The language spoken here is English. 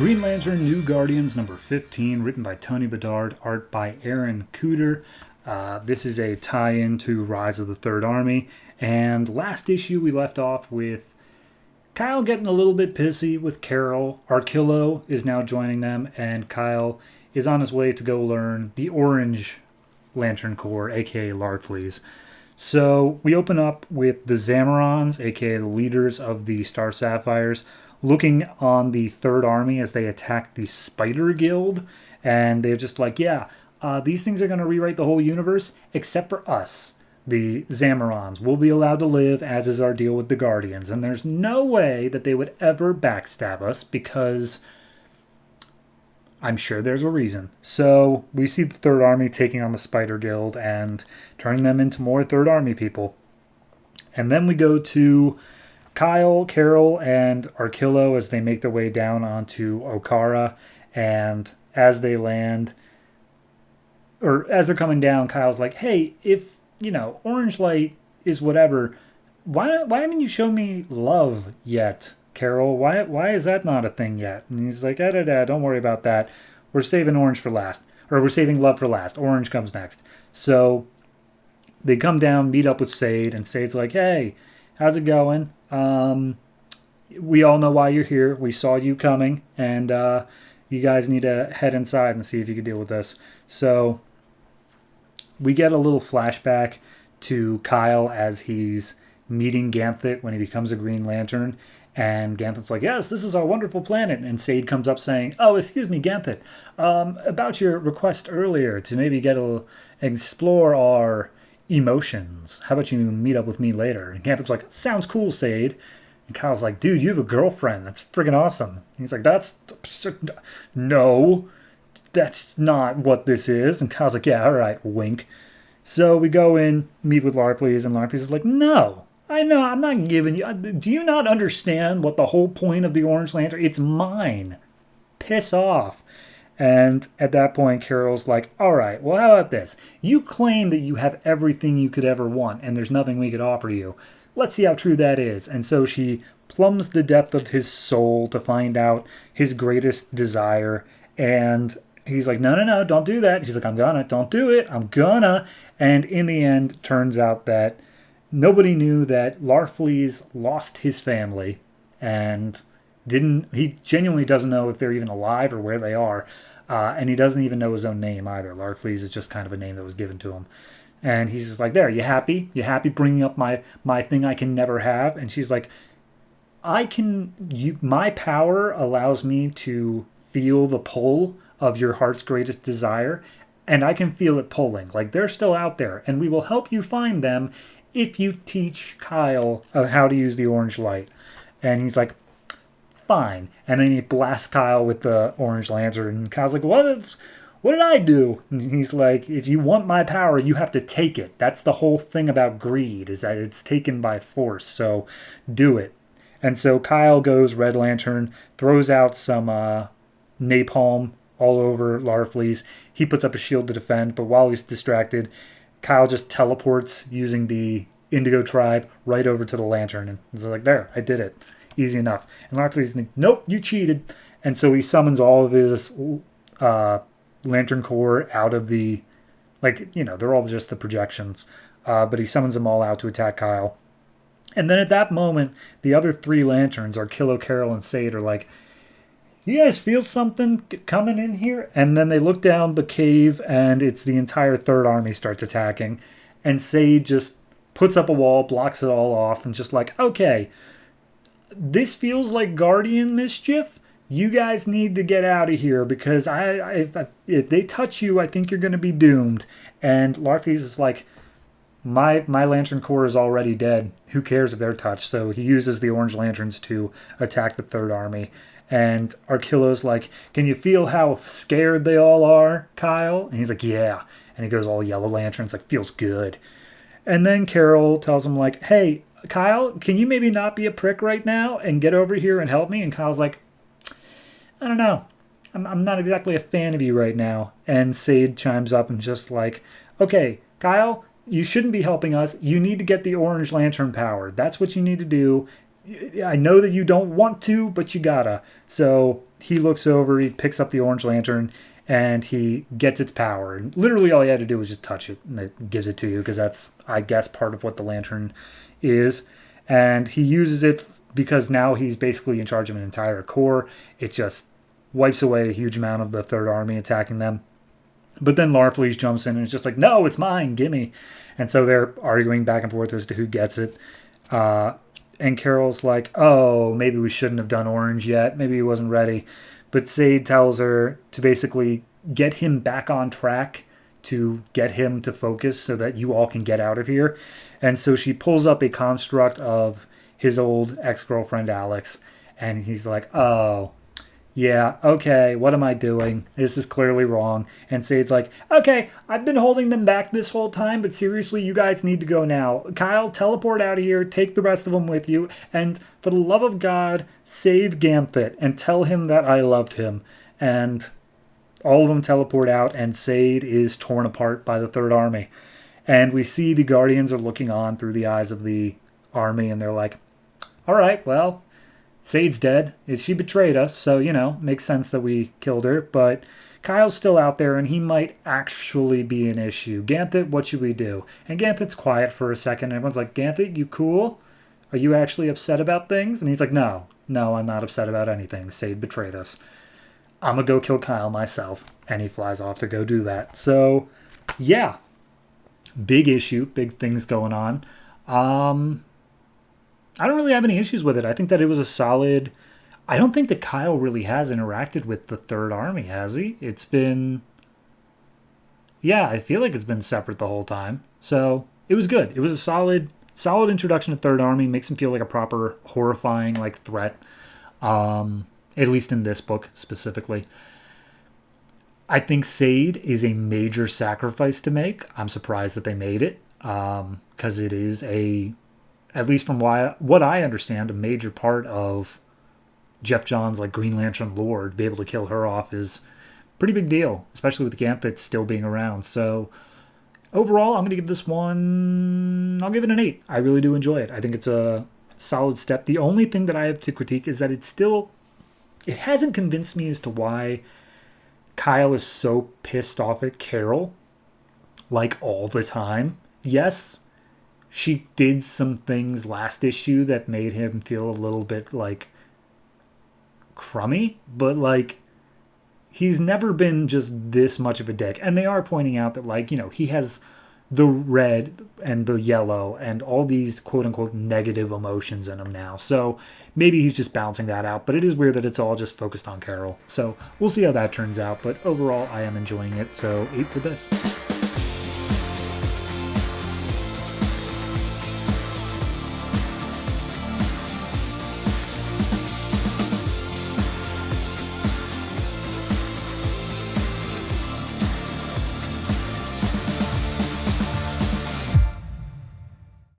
Green Lantern New Guardians number 15, written by Tony Bedard, art by Aaron Cooter. This is a tie-in to Rise of the Third Army, and last issue we left off with Kyle getting a little bit pissy with Carol. Arkillo is now joining them, and Kyle is on his way to go learn the Orange Lantern Corps, aka Larfleeze. So we open up with the Zamarons, aka the leaders of the Star Sapphires, looking on the Third Army as they attack the Spider Guild, and they're just like, these things are going to rewrite the whole universe, except for us, the Zamarons. We'll be allowed to live, as is our deal with the Guardians, and there's no way that they would ever backstab us, because I'm sure there's a reason. So we see the Third Army taking on the Spider Guild and turning them into more Third Army people. And then we go to Kyle, Carol, and Arkillo as they make their way down onto Okara. And as they land, or as they're coming down, Kyle's like, hey, if, orange light is whatever, why haven't you shown me love yet, Carol? Why is that not a thing yet? And he's like, don't worry about that. We're saving orange for last. Or we're saving love for last. Orange comes next. So they come down, meet up with Sade, and Sade's like, hey, how's it going? We all know why you're here. We saw you coming, and you guys need to head inside and see if you can deal with this. So we get a little flashback to Kyle as he's meeting Ganthet when he becomes a Green Lantern, and Ganthet's like, yes, this is our wonderful planet. And Sade comes up saying, oh, excuse me, Ganthet, about your request earlier to maybe explore our emotions. How about you meet up with me later? And Ganthet's like, sounds cool, Sade. And Kyle's like, dude, you have a girlfriend. That's friggin' awesome. And he's like, no, that's not what this is. And Kyle's like, yeah, all right, wink. So we go in, meet with Larfleeze, and Larfleeze is like, no, I know, I'm not giving you. Do you not understand what the whole point of the Orange Lantern? It's mine. Piss off. And at that point, Carol's like, all right, well, how about this? You claim that you have everything you could ever want, and there's nothing we could offer you. Let's see how true that is. And so she plumbs the depth of his soul to find out his greatest desire. And he's like, no, don't do that. She's like, don't do it. I'm gonna. And in the end, turns out that nobody knew that Larfleeze lost his family, and he genuinely doesn't know if they're even alive or where they are. And he doesn't even know his own name either. Larfleeze is just kind of a name that was given to him. And he's just like, there, you happy? You happy bringing up my thing I can never have? And she's like, my power allows me to feel the pull of your heart's greatest desire, and I can feel it pulling. Like, they're still out there, and we will help you find them if you teach Kyle how to use the orange light. And he's like, fine. And then he blasts Kyle with the orange lantern, and Kyle's like, what did I do? And he's like, if you want my power, you have to take it. That's the whole thing about greed, is that it's taken by force, so do it. And so Kyle goes Red Lantern, throws out some napalm all over Larfleeze. He puts up a shield to defend, but while he's distracted, Kyle just teleports using the Indigo Tribe right over to the lantern. And he's like, there, I did it. Easy enough. And Larfleeze's like, nope, you cheated. And so he summons all of his Lantern Corps out of the, they're all just the projections. But he summons them all out to attack Kyle. And then at that moment, the other three lanterns, Arkillo, Carol, and Sade, are like, you guys feel something coming in here? And then they look down the cave, and it's the entire Third Army starts attacking. And Sade just puts up a wall, blocks it all off, and just like, okay, this feels like Guardian mischief. You guys need to get out of here, because if they touch you, I think you're going to be doomed. And Larfleeze is like, my Lantern Corps is already dead. Who cares if they're touched? So he uses the Orange Lanterns to attack the Third Army. And Arkillo's like, can you feel how scared they all are, Kyle? And he's like, yeah. And he goes all Yellow Lanterns, like, feels good. And then Carol tells him, like, hey, Kyle, can you maybe not be a prick right now and get over here and help me? And Kyle's like, I don't know. I'm not exactly a fan of you right now. And Sade chimes up and just like, okay, Kyle, you shouldn't be helping us. You need to get the Orange Lantern power. That's what you need to do. I know that you don't want to, but you gotta. So he looks over, he picks up the orange lantern, and he gets its power. And literally all he had to do was just touch it, and it gives it to you, because that's, I guess, part of what the lantern is. And he uses it because now he's basically in charge of an entire corps. It just wipes away a huge amount of the Third Army attacking them. But then Larfleeze jumps in and it's just like, no, it's mine, gimme. And so they're arguing back and forth as to who gets it. And Carol's like, oh, maybe we shouldn't have done orange yet. Maybe he wasn't ready. But Sade tells her to basically get him back on track, to get him to focus so that you all can get out of here. And so she pulls up a construct of his old ex-girlfriend, Alex. And he's like, oh, yeah, okay, what am I doing? This is clearly wrong. And Sade's like, okay, I've been holding them back this whole time, but seriously, you guys need to go now. Kyle, teleport out of here, take the rest of them with you, and for the love of God, save Gamthit and tell him that I loved him. And all of them teleport out, and Sade is torn apart by the Third Army. And we see the Guardians are looking on through the eyes of the army, and they're like, all right, well, Sade's dead. She betrayed us, so, makes sense that we killed her. But Kyle's still out there, and he might actually be an issue. Gamthit, what should we do? And Gamthit's quiet for a second. And everyone's like, Gamthit, you cool? Are you actually upset about things? And he's like, no, I'm not upset about anything. Sade betrayed us. I'm going to go kill Kyle myself. And he flies off to go do that. So, yeah. Big issue. Big things going on. I don't really have any issues with it. I think that it was a solid... I don't think that Kyle really has interacted with the Third Army, has he? It's been... Yeah, I feel like it's been separate the whole time. So, it was good. It was a solid introduction to Third Army. Makes him feel like a proper, horrifying, threat. At least in this book, specifically. I think Sade is a major sacrifice to make. I'm surprised that they made it. Because it is at least from what I understand, a major part of Jeff Johns' Green Lantern lore. To be able to kill her off is a pretty big deal, especially with Gamthit still being around. So overall, I'm going to give this one, I'll give it an 8. I really do enjoy it. I think it's a solid step. The only thing that I have to critique is that it hasn't convinced me as to why Kyle is so pissed off at Carol, all the time. Yes, she did some things last issue that made him feel a little bit crummy, but he's never been just this much of a dick. And they are pointing out that he has the red and the yellow and all these quote unquote negative emotions in him now. So maybe he's just balancing that out, but it is weird that it's all just focused on Carol. So we'll see how that turns out. But overall, I am enjoying it. So 8 for this.